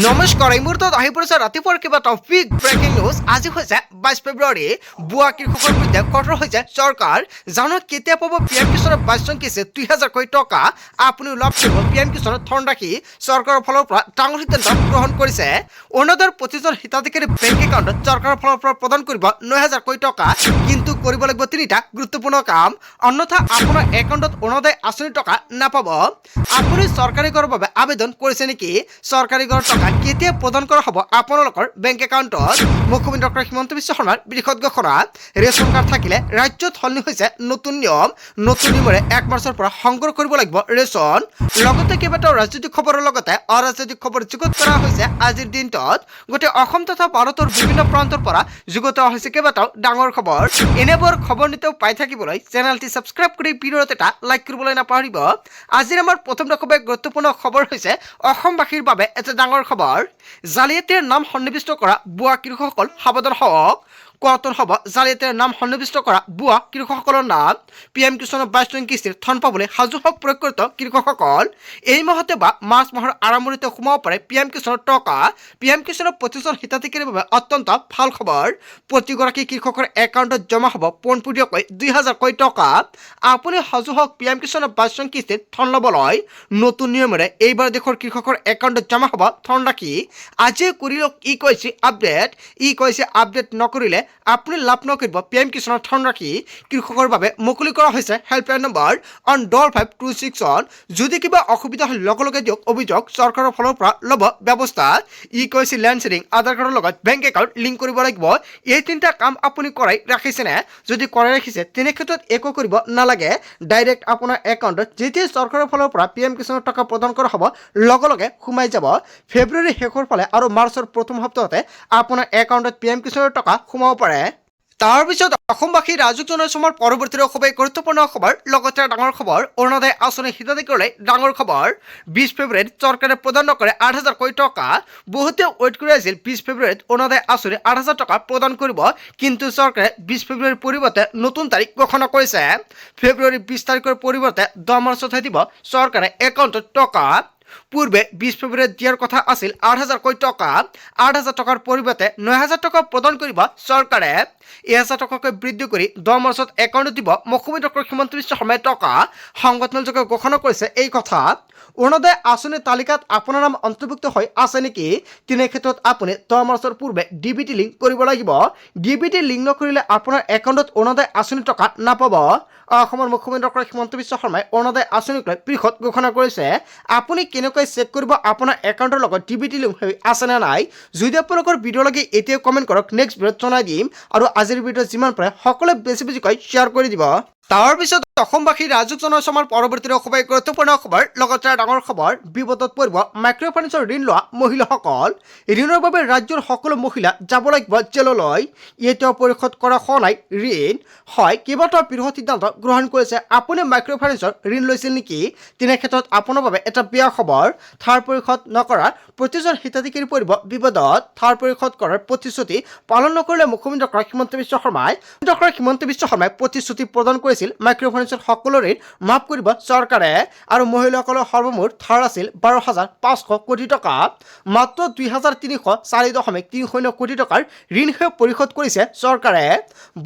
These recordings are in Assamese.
নমস্কাৰ এই মুহূৰ্তত আহি পৰিছে ৰাতিপুৱাৰ কেইবাটাও বিগ ব্ৰেকিং নিউজ। আজি হৈছে 22 ফেব্ৰুৱাৰী। বুৱা কৃষকৰ বিৰুদ্ধে কঠোৰ হৈছে চৰকাৰ। জানো কেতিয়া পাব পিএম কিষাণৰ 22 কিস্তি 2000 কোটি টকা। আপুনি লাভ কৰিব পিএম কিষাণৰ ধন ৰাখি চৰকাৰৰ ফালৰ পৰা ডাঙৰ সিদ্ধান্ত গ্ৰহণ কৰিছে। অৰুণোদয়ৰ 25জন হিতাধিকাৰী বেংক একাউণ্টত চৰকাৰৰ ফালৰ পৰা প্ৰদান কৰিব 9000 কোটি টকা। কিন্তু কৰিব লাগিব তিনিটা গুৰুত্বপূৰ্ণ কাম, অন্যথা আপোনাৰ একাউণ্টত অৰুণোদয় আঁচনিৰ টকা নাপাব। আপুনি চৰকাৰী ঘৰৰ বাবে আবেদন কৰিছে নেকি? চৰকাৰী ঘৰৰ টকা কেতিয়া প্ৰদান কৰা হ'ব আপোনালোকৰ বেংক একাউণ্টত? মুখ্যমন্ত্ৰী ডক্টৰ হিমন্ত বিশ্ব শৰ্মাৰ বৃহৎ ঘোষণা। ৰেচন কাৰ্ড থাকিলে ৰাজ্যত সলনি হৈছে নতুন নিয়ম। নতুন নিয়মেৰে 1 মাৰ্চৰ পৰা সংগ্ৰহ কৰিব লাগিব ৰেচন। লগতে কেইবাটাও ৰাজনৈতিক খবৰৰ লগতে অৰাজনৈতিক খবৰ যুগুত কৰা হৈছে আজিৰ দিনটোত। গোটেই অসম তথা ভাৰতৰ বিভিন্ন প্ৰান্তৰ পৰা যুগুত হৈছে কেইবাটাও ডাঙৰ খবৰ। এনেবোৰ খবৰ নিতেও পাই থাকিবলৈ চেনেলটি ছাবস্ক্ৰাইব কৰি ভিডিঅ'ত এটা লাইক কৰিবলৈ নাপাহৰিব। আজিৰ আমাৰ প্ৰথম খুবেই গুৰুত্বপূৰ্ণ খবৰ হৈছে অসমবাসীৰ বাবে এটা ডাঙৰ খবৰ। জালিয়াতিৰ নাম সন্নিৱিষ্ট কৰা বুৱা কৃষকসকল সাৱধান হওক। কটন হ'ব জালিয়াতিৰ নাম সন্নিৱিষ্ট কৰা বুৱা কৃষকসকলৰ নাম। পিএম কিষাণৰ 22 কিস্তিৰ ধন পাবলৈ সাজু হওক প্ৰকৃত কৃষকসকল। এই মাহতে বা মাৰ্চ মাহৰ আৰম্ভণিতে সোমাব পাৰে পিএম কিষাণৰ টকা। পিএম কিষাণৰ 25জন হিতাধিকাৰীৰ বাবে অত্যন্ত ভাল খবৰ। প্ৰতিগৰাকী কৃষকৰ একাউণ্টত জমা হ'ব পোনপটীয়াকৈ 2000 কোটি টকা। আপুনি সাজু হওক পিএম কিষাণৰ 22 কিস্তিৰ ধন ল'বলৈ। নতুন নিয়মেৰে এইবাৰ দেশৰ কৃষকৰ একাউণ্টত জমা হ'ব ধন ৰাখি। আজি কৰি লওক ই কৈছে আপডেট নকৰিলে আপুনি লাভ নকৰিব পিএম কিষাণৰ ধন ৰাখি। কৃষকৰ বাবে মুকলি কৰা হৈছে হেল্পলাইন নম্বৰ অন 5526। যদি কিবা অসুবিধা হয় লগে লগে দিয়ক অভিযোগ, চৰকাৰৰ ফালৰ পৰা ল'ব ব্যৱস্থা। কৈছে লেণ্ড শেয়াৰিং, আধাৰ কাৰ্ডৰ লগত বেংক একাউণ্ট লিংক কৰিব লাগিব। এই তিনিটা কাম আপুনি কৰাই ৰাখিছেনে? যদি কৰাই ৰাখিছে তেনে ক্ষেত্ৰত একো কৰিব নালাগে। ডাইৰেক্ট আপোনাৰ একাউণ্টত যেতিয়া চৰকাৰৰ ফালৰ পৰা পিএম কিষাণৰ টকা প্ৰদান কৰা হ'ব লগে লগে সোমাই যাব। ফেব্ৰুৱাৰী শেষৰ ফালে আৰু মাৰ্চৰ প্ৰথম সপ্তাহতে আপোনাৰ একাউণ্টত পিএম কিষাণৰ টকা সোমাব পাৰে। তাৰপিছত অসমবাসী ৰাজুক জনাইছো আমাৰ পৰৱৰ্তী খুবেই গুৰুত্বপূৰ্ণ খবৰ। লগতে ডাঙৰ খবৰ, অৰুণোদয় আঁচনি হিতাধিকাৰীলৈ ডাঙৰ খবৰ। 20 ফেব্ৰুৱাৰীত চৰকাৰে প্ৰদান নকৰে 8000 কোটি টকা। বহুতে ৱেইট কৰি আছিল 20 ফেব্ৰুৱাৰীত অৰুণোদয় আঁচনি 8000 টকা প্ৰদান কৰিব, কিন্তু চৰকাৰে 20 ফেব্ৰুৱাৰীৰ পৰিৱৰ্তে নতুন তাৰিখ ঘোষণা কৰিছে। ফেব্ৰুৱাৰী 20 তাৰিখৰ পৰিৱৰ্তে 10 মাৰ্চতহে দিব চৰকাৰে একাউণ্টত টকা। পূৰ্বে 20 ফেব্ৰুৱাৰীত দিয়াৰ কথা আছিল 8000 কোটি টকা। 8000 টকাৰ পৰিৱৰ্তে 9000 টকা প্ৰদান কৰিব চৰকাৰে। 1000 টকাকৈ বৃদ্ধি কৰি 10 মাৰ্চত একাউণ্টত দিব মুখ্যমন্ত্ৰী ডক্টৰ হিমন্ত বিশ্ব শৰ্মাই টকা। সংগঠনযোগে ঘোষণা কৰিছে এই কথা। অৰুণোদয় আঁচনিৰ তালিকাত আপোনাৰ নাম অন্তৰ্ভুক্ত হৈ আছে নেকি? তেনে ক্ষেত্ৰত আপুনি 10 মাৰ্চৰ পূৰ্বে ডিবিটি লিংক কৰিব লাগিব। ডিবিটি লিংক নকৰিলে আপোনাৰ একাউণ্টত অৰুণোদয় আঁচনিৰ টকা নাপাব। অসমৰ মুখ্যমন্ত্ৰী ডক্টৰ হিমন্ত বিশ্ব শৰ্মাই অৰুণোদয় আঁচনিক লৈ বৃহৎ ঘোষণা কৰিছে। আপুনি কেনেকৈ চেক কৰিব আপোনাৰ একাউণ্টৰ লগত ডিবিটি লিংক হৈ আছে নে নাই? যদি আপোনালোকৰ ভিডিঅ' লাগে এতিয়া কমেণ্ট কৰক, নেক্সট ভিডিঅ'ত জনাই দিম। আৰু আজিৰ ভিডিঅ'ত যিমান পাৰে সকলোৱে বেছি বেছিকৈ শ্বেয়াৰ কৰি দিব। তাৰপিছত অসমবাসী ৰাজুক জনাইছো আমাৰ পৰৱৰ্তী খুবেই গুৰুত্বপূৰ্ণ খবৰ। লগতে ডাঙৰ খবৰ, বিপদত পৰিব মাইক্ৰ' ফাইনেন্সৰ ঋণ লোৱা মহিলাসকল। ঋণৰ বাবে ৰাজ্যৰ সকলো মহিলা যাব লাগিব জেললৈ। এতিয়াও পৰিশোধ কৰা হোৱা নাই ঋণ। হয়, কেইবাটাও বৃহৎ সিদ্ধান্ত গ্ৰহণ কৰিছে। আপুনি মাইক্ৰ' ফাইনেন্সৰ ঋণ লৈছিল নেকি? তেনে ক্ষেত্ৰত আপোনাৰ বাবে এটা বেয়া খবৰ। ধাৰ পৰিশোধ নকৰাৰ প্ৰতিজন হিতাধিকাৰী পৰিব বিপদত। ধাৰ পৰিশোধ কৰাৰ প্ৰতিশ্ৰুতি পালন নকৰিলে মুখ্যমন্ত্ৰী ডক্টৰ হিমন্ত বিশ্ব শৰ্মাই প্ৰতিশ্ৰুতি প্ৰদান কৰিছিল মাইক্ৰ' ফাইনেন্সৰ সকলো ঋণ মাফ কৰিব চৰকাৰে। আৰু মহিলাসকলৰ সৰ্বমুঠ ধাৰ আছিল 12,500 কোটি টকা। মাত্ৰ 2304.30 কোটি টকাৰ ঋণ পৰিশোধ কৰিছে চৰকাৰে।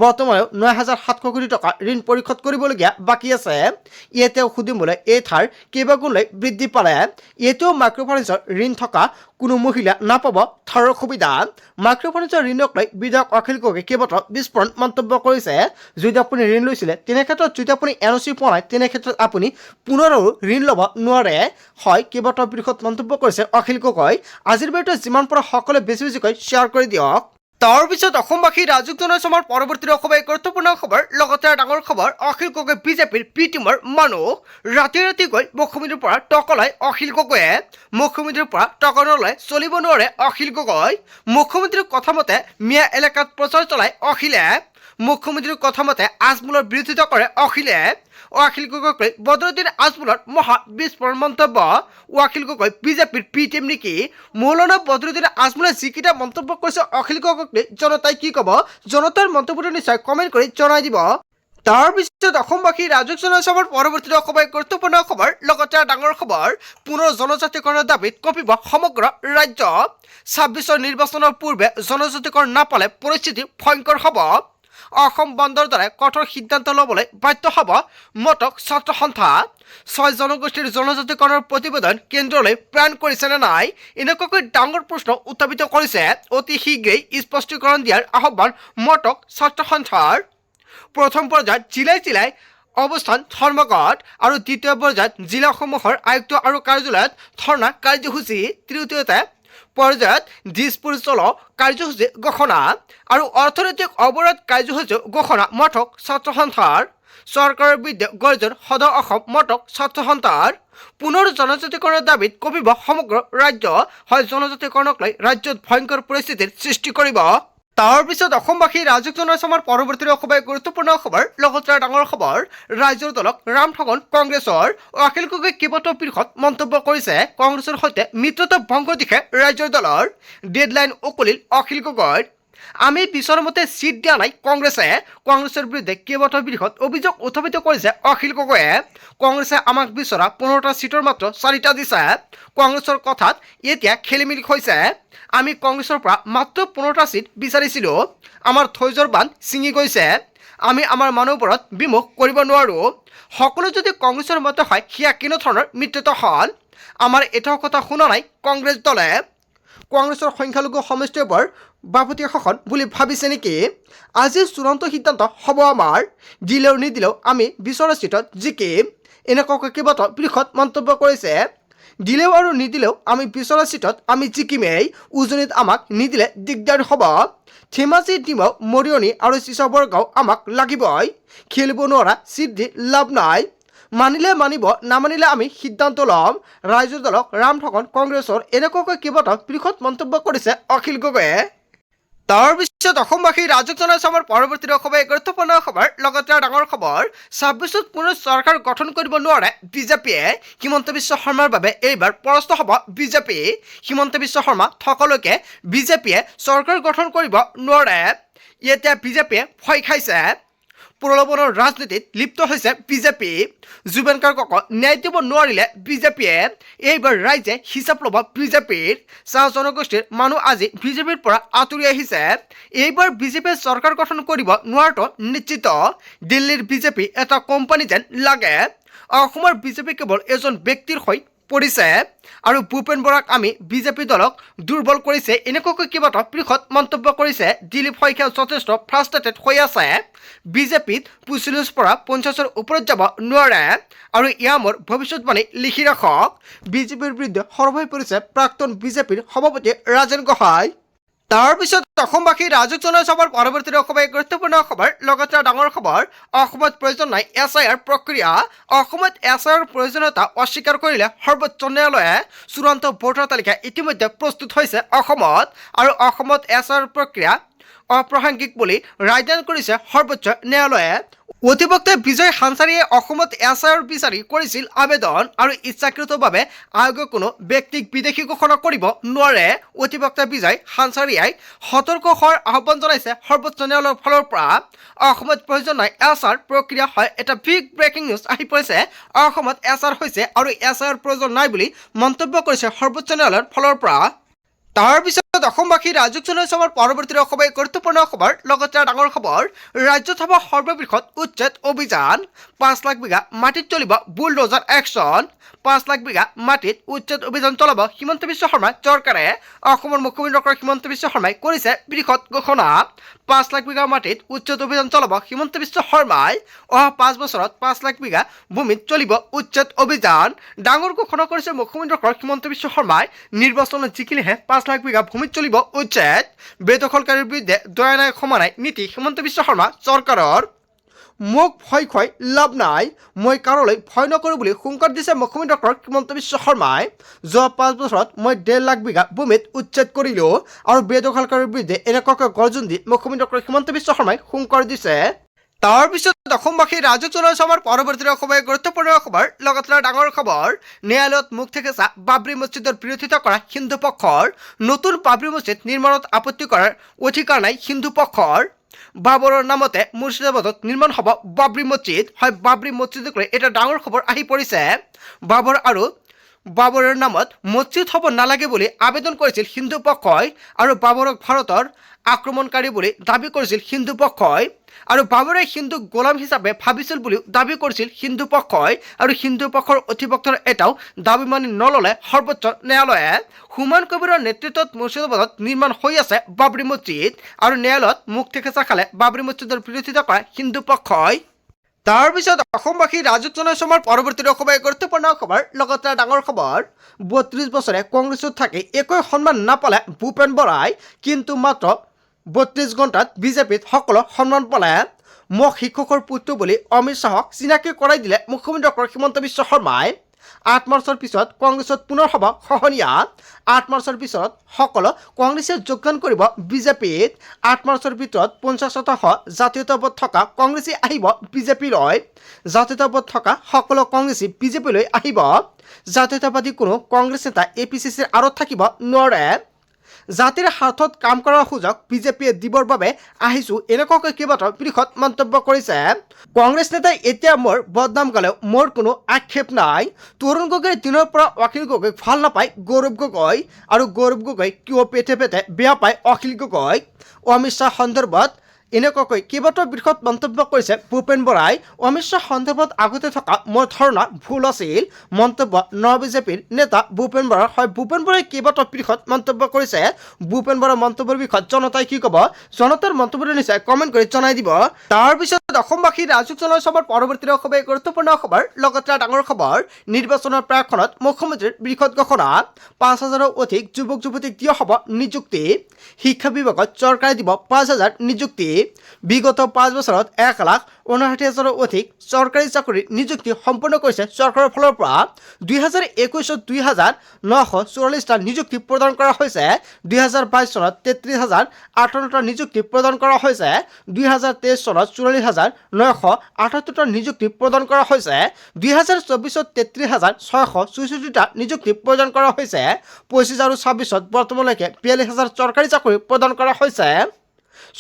বৰ্তমানেও 9700 কোটি টকা ঋণ পৰিশোধ কৰিবলগীয়া বাকী আছে। এতিয়াও সুদিবলৈ এই ধাৰ কেইবাগুণলৈ বৃদ্ধি পালে। এতিয়াও মাইক্ৰ' ফাইনেন্সৰ ঋণ থকা কোনো মহিলা নাপাব ধাৰৰ সুবিধা। মাইক্ৰ' ফাইনেন্সৰ ঋণক লৈ বিধায়ক অখিল গগৈয়ে কেইবাটাও বিস্ফোৰণ মন্তব্য কৰিছে। যদি আপুনি ঋণ লৈছিলে তেনে ক্ষেত্ৰত যদি আপুনি এনঅ'চি পোৱা নাই তেনে ক্ষেত্ৰত আপুনি পুনৰো ঋণ ল'ব নোৱাৰে। হয়, কেইবাটাও বৃহৎ মন্তব্য কৰিছে অখিল গগৈ। আজিৰ ভিডিঅ'টো যিমান পাৰে সকলোৱে বেছি বেছিকৈ শ্বেয়াৰ কৰি দিয়ক। তাৰপিছত অসমবাসী ৰাজুক জনাইছো আমাৰ পৰৱৰ্তী খুবেই গুৰুত্বপূৰ্ণ খবৰ। লগতে ডাঙৰ খবৰ, অখিল গগৈ বিজেপিৰ বি টিমৰ মানুহ। ৰাতি ৰাতি গৈ মুখ্যমন্ত্ৰীৰ পৰা টকা লয় অখিল গগৈয়ে। মুখ্যমন্ত্ৰীৰ পৰা টকা নলয় চলিব নোৱাৰে অখিল গগৈ। মুখ্যমন্ত্ৰীৰ কথা মতে মিয়া এলেকাত প্ৰচাৰ চলায় অখিলে। মুখ্যমন্ত্ৰীৰ কথা মতে আজমলৰ বিৰোধিতা কৰে অখিলে। অখিল গগৈক লৈ বদৰুদ্দিন আজমলৰ মহা বিস্ফোৰণ মন্তব্য। অখিল গগৈ বিজেপিৰ বি টিম নেকি? মৌলানা বদৰুদ্দিন আজমলে যিকেইটা মন্তব্য কৰিছে অখিল গগৈক লৈ জনতাই কি ক'ব? জনতাৰ মন্তব্যটো নিশ্চয় কমেণ্ট কৰি জনাই দিব। তাৰ পিছত অসমবাসী ৰাজক জনাইছে আমাৰ পৰৱৰ্তী অসমৰ গুৰুত্বপূৰ্ণ খবৰ লগতে ডাঙৰ খবৰ পুনৰ জনজাতিকৰণৰ দাবীত কঁপিব সমগ্ৰ ৰাজ্য ২৬ৰ নিৰ্বাচনৰ পূৰ্বে জনজাতিকৰণ নাপালে পৰিস্থিতি ভয়ংকৰ হ'ব অসম বন্ধৰ দৰে কঠোৰ সিদ্ধান্ত ল'বলৈ বাধ্য হ'ব মটক ছাত্ৰ সন্থা ৬ জনগোষ্ঠীৰ জনজাতিকৰণৰ প্ৰতিবেদন কেন্দ্ৰলৈ প্ৰেৰণ কৰিছে নে নাই এনেকুৱাকৈ ডাঙৰ প্ৰশ্ন উত্থাপিত কৰিছে অতি শীঘ্ৰেই স্পষ্টীকৰণ দিয়াৰ আহ্বান মটক ছাত্ৰ সন্থাৰ প্ৰথম পৰ্যায়ত জিলাই অৱস্থান ধৰ্মঘট আৰু দ্বিতীয় পৰ্যায়ত জিলাসমূহৰ আয়ুক্ত আৰু কাৰ্যালয়ত ধৰ্ণা কাৰ্যসূচী তৃতীয়তে পৰ্যায়ত দিছপুৰ চলো কাৰ্যসূচী ঘোষণা আৰু অৰ্থনৈতিক অৱৰোধ কাৰ্যসূচী ঘোষণা মটক ছাত্ৰ সন্থাৰ চৰকাৰৰ বিৰুদ্ধে গৰ্জন সদা অসম মটক ছাত্ৰ সন্থাৰ পুনৰ জনজাতিকৰণৰ দাবীত কঁপিব সমগ্ৰ ৰাজ্য হয় জনজাতিকৰণক লৈ ৰাজ্যত ভয়ংকৰ পৰিস্থিতিৰ সৃষ্টি কৰিব তাৰ পিছত অসমবাসী ৰাজক জনাইছে আমাৰ পৰৱৰ্তী অসমৰ গুৰুত্বপূৰ্ণ খবৰ লগতে ডাঙৰ খবৰ ৰাজ্যৰ দলক ৰাম ঠগন কংগ্ৰেছৰ অখিল গগৈ কেইবাটাও পৃষ্ঠত মন্তব্য কৰিছে কংগ্ৰেছৰ সৈতে মিত্ৰতা ভংগ দিশে ৰাজ্যৰ দলৰ ডেডলাইন উকলিল অখিল গগৈৰ আমি বিচৰা মতে চিট দিয়া নাই কংগ্ৰেছৰ বিৰুদ্ধে কেইবাটাও পৃষ্ঠত অভিযোগ উত্থাপিত কৰিছে অখিল গগৈয়ে কংগ্ৰেছে আমাক বিচৰা ১৫টা চিটৰ মাত্ৰ ৪টা দিছে কংগ্ৰেছৰ কথাত এতিয়া খেলিমেলি হৈছে আমি কংগ্ৰেছৰ পৰা মাত্ৰ ১৫টা চিট বিচাৰিছিলোঁ আমাৰ ধৈৰ্যৰ বান্ধ ছিঙি গৈছে আমি আমাৰ মানুহৰ ওপৰত বিমুখ কৰিব নোৱাৰোঁ সকলো যদি কংগ্ৰেছৰ মতে হয় সেয়া কেনেধৰণৰ মিত্ৰতা হ'ল আমাৰ এটাও কথা শুনা নাই কংগ্ৰেছ দলে কংগ্ৰেছৰ সংখ্যালঘু সমষ্টিৰ বৰ বাপতীয়া শাসন বুলি ভাবিছে নেকি আজি চূড়ান্ত সিদ্ধান্ত হ'ব আমাৰ দিলেও নিদিলেও আমি বিচৰা চিটত জিকিম এনেকুৱাকৈ কেইবাটাও পৃষ্ঠত মন্তব্য কৰিছে দিলেও আৰু নিদিলেও আমি বিচৰা চিটত আমি জিকিমেই উজনিত আমাক নিদিলে দিগদাৰ হ'ব ধেমাজি ডিমাও মৰিয়নি আৰু চিচাবৰগাঁও আমাক লাগিবই খেলিব নোৱাৰা চিট দি লাভ নাই মানিলে মানিব নামানিলে আমি সিদ্ধান্ত ল'ম ৰাজ্যৰ দলক ৰাম ঠগন কংগ্ৰেছৰ এনেকুৱাকৈ কেইবাটাও পৃষ্ঠত মন্তব্য কৰিছে অখিল গগৈয়ে তাৰ পিছত অসমবাসী ৰাজক জনাইছে আমাৰ পৰৱৰ্তী অসমৰ গুৰুত্বপূৰ্ণ খবৰ লগতে ডাঙৰ খবৰ ২৬ত পুনৰ চৰকাৰ গঠন কৰিব নোৱাৰে বিজেপিয়ে হিমন্ত বিশ্ব শৰ্মাৰ বাবে এইবাৰ পৰাস্ত হ'ব বিজেপি হিমন্ত বিশ্ব শৰ্মা থকালৈকে বিজেপিয়ে চৰকাৰ গঠন কৰিব নোৱাৰে এতিয়া বিজেপিয়ে ভয় খাইছে প্ৰলোভনৰ ৰাজনীতিত লিপ্ত হৈছে বিজেপি জুবেন গাৰ্গক ন্যায় দিব নোৱাৰিলে বিজেপিয়ে এইবাৰ ৰাইজে হিচাপ ল'ব বিজেপিৰ চাহ জনগোষ্ঠীৰ মানুহ আজি বিজেপিৰ পৰা আঁতৰি আহিছে এইবাৰ বিজেপিয়ে চৰকাৰ গঠন কৰিব নোৱাৰাটো নিশ্চিত দিল্লীৰ বিজেপি এটা কোম্পানী যেন লাগে অসমৰ বিজেপি কেৱল এজন ব্যক্তিৰ হৈ পৰিছে আৰু ভূপেন বৰাক আমি বিজেপি দলক দুৰ্বল কৰিছে এনেকুৱাকৈ কেইবাটাও পৃষ্ঠত মন্তব্য কৰিছে দিলীপ শইকীয়া যথেষ্ট ফ্ৰাষ্ট্ৰেটেড হৈ আছে বিজেপিত ৪৫ পৰা ৫০ৰ ওপৰত যাব নোৱাৰে আৰু এয়া মোৰ ভৱিষ্যতবাণী লিখি ৰাখক বিজেপিৰ বিৰুদ্ধে সৰব হৈ পৰিছে প্ৰাক্তন বিজেপিৰ সভাপতি ৰাজেন গোহাঁই তাৰ পিছত অসমবাসী ৰাজক জনাইছে আমাৰ পৰৱৰ্তী অসমৰ গুৰুত্বপূৰ্ণ খবৰ লগতে ডাঙৰ খবৰ অসমত প্ৰয়োজন নাই SIR প্ৰক্ৰিয়া অসমত SIR প্ৰয়োজনীয়তা অস্বীকাৰ কৰিলে সৰ্বোচ্চ ন্যায়ালয়ে চূড়ান্ত ভোটাৰ তালিকা ইতিমধ্যে প্ৰস্তুত হৈছে অসমত আৰু অসমত SIR প্ৰক্ৰিয়া অপ্ৰাসংগিক বুলি ৰায়দান কৰিছে সৰ্বোচ্চ ন্যায়ালয়ে অধিবক্তা বিজয় হানচাৰীয়ে অসমত SIR বিচাৰি কৰিছিল আবেদন আৰু ইচ্ছাকৃতভাৱে আয়োগে কোনো ব্যক্তিক বিদেশী ঘোষণা কৰিব নোৱাৰে অধিবক্তা বিজয় হানচাৰীয়ে সতৰ্ক হোৱাৰ আহ্বান জনাইছে সৰ্বোচ্চ ন্যায়ালয়ৰ ফালৰ পৰা অসমত প্ৰয়োজন নাই SIR প্ৰক্ৰিয়া হয় এটা বিগ ব্ৰেকিং নিউজ আহি পৰিছে অসমত SIR হৈছে আৰু SIR প্ৰয়োজন নাই বুলি মন্তব্য কৰিছে সৰ্বোচ্চ ন্যায়ালয়ৰ ফালৰ পৰা তাৰ পিছত অসমবাসী ৰাজক জনাইছে আমাৰ পৰৱৰ্তী অসমৰ গুৰুত্বপূৰ্ণ খবৰ লগতে ডাঙৰ খবৰ ৰাজ্যত হ'ব সৰ্ববৃহৎ উচ্ছেদ অভিযান ৫ লাখ বিঘা মাটিত চলিব বুলডোজাৰ একশ্যন ৫ লাখ বিঘা মাটিত উচ্ছেদ অভিযান চলাব হিমন্ত বিশ্ব শৰ্মা চৰকাৰে অসমৰ মুখ্যমন্ত্ৰী ডক্টৰ হিমন্ত বিশ্ব শৰ্মাই কৰিছে বৃহৎ ঘোষণা ৫ লাখ বিঘা মাটিত উচ্ছেদ অভিযান চলাব হিমন্ত বিশ্ব শৰ্মাই অহা ৫ বছৰত ৫ লাখ বিঘা ভূমিত চলিব উচ্ছেদ অভিযান ডাঙৰ ঘোষণা কৰিছে মুখ্যমন্ত্ৰী ডক্টৰ হিমন্ত বিশ্ব শৰ্মাই নিৰ্বাচনত জিকিলেহে ৫ লাখ বিঘা ভূমিত চলিব উচ্ছেদ বেদখলকাৰীৰ বিৰুদ্ধে দয়া নাই ক্ষমা নাই নীতি হিমন্ত বিশ্ব শৰ্মা চৰকাৰৰ মোক ভয় খুৱাই লাভ নাই মই কাৰোলৈ ভয় নকৰোঁ বুলি হুংকাৰ দিছে মুখ্যমন্ত্ৰী ডক্টৰ হিমন্ত বিশ্ব শৰ্মাই যোৱা ৫ বছৰত মই ১.৫ লাখ বিঘা ভূমিত উচ্ছেদ কৰিলোঁ আৰু বেদখলকাৰীৰ বিৰুদ্ধে এনেকুৱাকৈ গৰ্জন দি মুখ্যমন্ত্ৰী ডক্টৰ হিমন্ত বিশ্ব শৰ্মাই হুংকাৰ দিছে তাৰ পিছত অসমবাসী ৰাজক জনাইছে আমাৰ পৰৱৰ্তী অসমৰ গুৰুত্বপূৰ্ণ খবৰ লগতে ডাঙৰ খবৰ ন্যায়ালয়ত মুখ থেকেছা বাবৰি মছজিদৰ বিৰোধিতা কৰা হিন্দু পক্ষৰ নতুন বাবৰি মছজিদ নিৰ্মাণত আপত্তি কৰাৰ অধিকাৰ নাই হিন্দু পক্ষৰ বাবৰৰ নামতে মুৰ্ছিদাবাদত নিৰ্মাণ হ'ব বাবৰি মছজিদ। হয়, বাবৰি মছজিদক লৈ এটা ডাঙৰ খবৰ আহি পৰিছে। বাবৰৰ নামত মছজিদ হ'ব নালাগে বুলি আবেদন কৰিছিল হিন্দু পক্ষই আৰু বাবৰক ভাৰতৰ আক্ৰমণকাৰী বুলি দাবী কৰিছিল হিন্দু পক্ষই আৰু বাবৰে হিন্দুক গোলাম হিচাপে ভাবিছিল বুলিও দাবী কৰিছিল হিন্দু পক্ষই আৰু হিন্দু পক্ষৰ অধিবক্তাৰ এটাও দাবী মানি নললে সৰ্বোচ্চ ন্যায়ালয়ে। হুমায়ুন কবিৰৰ নেতৃত্বত মুৰ্ছিদাবাদত নিৰ্মাণ হৈ আছে বাবৰি মছজিদ আৰু ন্যায়ালয়ত মুখ থেকেচা খালে বাবৰি মছজিদৰ বিৰোধিতা কৰা হিন্দু পক্ষই। তাৰপিছত অসমবাসী ৰাজুক জনসমাৰ পৰৱৰ্তী অসমৰ গুৰুত্বপূৰ্ণ খবৰ, লগতে ডাঙৰ খবৰ। ৩২ বছৰে কংগ্ৰেছত থাকি একো সন্মান নাপালে ভূপেন বৰাই, কিন্তু মাত্ৰ ৩২ ঘণ্টাত বিজেপিত সকলো সন্মান পালে। মোক শিক্ষকৰ পুত্ৰ বুলি অমিত শ্বাহক চিনাকি কৰাই দিলে মুখ্যমন্ত্ৰী ডক্টৰ হিমন্ত বিশ্ব শৰ্মাই। ৮ মাৰ্চৰ পিছত কংগ্ৰেছত পুনৰ হ'ব খহনীয়া। ৮ মাৰ্চৰ পিছত সকলো কংগ্ৰেছে যোগদান কৰিব বিজেপিত। ৮ মাৰ্চৰ ভিতৰত ৫০% জাতীয়তাবাদ থকা কংগ্ৰেছী আহিব বিজেপিলৈ। জাতীয়তাবাদ থকা সকলো কংগ্ৰেছী বিজেপিলৈ আহিব। জাতীয়তাবাদী কোনো কংগ্ৰেছ নেতা APCCৰ আঁৰত থাকিব নোৱাৰে। জাতিৰ স্বাৰ্থত কাম কৰাৰ সুযোগ বিজেপিয়ে দিবৰ বাবে আহিছোঁ, এনেকুৱাকৈ কেইবাটাও বৃহৎ মন্তব্য কৰিছে। কংগ্ৰেছ নেতাই এতিয়া মোৰ বদনাম গালেও মোৰ কোনো আক্ষেপ নাই। তৰুণ গগৈৰ দিনৰ পৰা অখিল গগৈক ভাল নাপায় গৌৰৱ গগৈ, আৰু গৌৰৱ গগৈ কিয় পেটে পেটে বেয়া পায় অখিল গগৈক। অমিত শ্বাহ সন্দৰ্ভত এনেকুৱাকৈ কেইবাটাও বৃহৎ মন্তব্য কৰিছে ভূপেন বৰাই। অমিত শ্বাহ সন্দৰ্ভত আগতে থকা মোৰ ধাৰণা ভুল আছিল, মন্তব্য বিজেপিৰ নেতা ভূপেন বৰা। হয়, ভূপেন বৰাই কেইবাটাও বৃহৎ মন্তব্য কৰিছে। ভূপেন বৰাৰ মন্তব্যৰ বিষয়ত জনতাই কি ক'ব, জনতাৰ মন্তব্যটো নিশ্চয় কমেণ্ট কৰি জনাই দিব। তাৰপিছত অসমবাসী ৰাজুক জনসভাৰ পৰৱৰ্তী অসমে গুৰুত্বপূৰ্ণ খবৰ, লগতে ডাঙৰ খবৰ। নিৰ্বাচনৰ প্ৰাকখনত মুখ্যমন্ত্ৰীৰ বৃহৎ ঘোষণা। ৫,০০০ৰো অধিক যুৱক যুৱতীক দিয়া হ'ব নিযুক্তি। শিক্ষা বিভাগত চৰকাৰে দিব ৫,০০০ নিযুক্তি। বিগত ৫ বছৰত ১,৫৯,০০০ৰো অধিক চৰকাৰী চাকৰি নিযুক্তি সম্পন্ন কৰিছে চৰকাৰৰ ফালৰ পৰা। ২০২১-ত ২,৯৪৪টা নিযুক্তি প্ৰদান কৰা হৈছে। ২০২২ চনত ৩৩,০৫৮টা নিযুক্তি প্ৰদান কৰা হৈছে। ২০২৩ চনত ৪৪,৯৭৮টা নিযুক্তি প্ৰদান কৰা হৈছে। ২০২৪-ত ৩৩,৬৬৪টা নিযুক্তি প্ৰদান কৰা হৈছে। ২৫ আৰু ২৬-ত বৰ্তমানলৈকে ৪২,০০০ চৰকাৰী চাকৰি প্ৰদান কৰা হৈছে।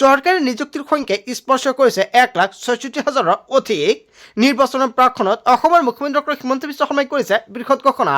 চৰকাৰী নিযুক্তিৰ সংখ্যাই স্পৰ্শ কৰিছে ১,৬৬,০০০ৰো অধিক। নিৰ্বাচনৰ প্ৰাকখনত অসমৰ মুখ্যমন্ত্ৰী ডক্টৰ হিমন্ত বিশ্ব শৰ্মাই কৰিছে বৃহৎ ঘোষণা,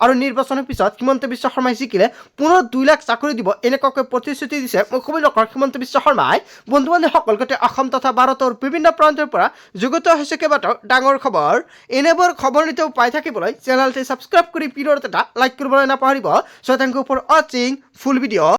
আৰু নিৰ্বাচনৰ পিছত হিমন্ত বিশ্ব শৰ্মাই জিকিলে পুনৰ ২ লাখ চাকৰি দিব, এনেকুৱাকৈ প্ৰতিশ্ৰুতি দিছে মুখ্যমন্ত্ৰী ডক্টৰ হিমন্ত বিশ্ব শৰ্মাই। বন্ধু বান্ধৱীসকল, গোটেই অসম তথা ভাৰতৰ বিভিন্ন প্ৰান্তৰ পৰা যুগুত হৈছে কেইবাটাও ডাঙৰ খবৰ। এনেবোৰ খবৰ নিতেও পাই থাকিবলৈ চেনেলটি ছাবস্ক্ৰাইব কৰি ভিডিঅ'ত এটা লাইক কৰিবলৈ নাপাহৰিব। চ' থেংক ইউ ফৰ ৱাচিং ফুল ভিডিঅ'।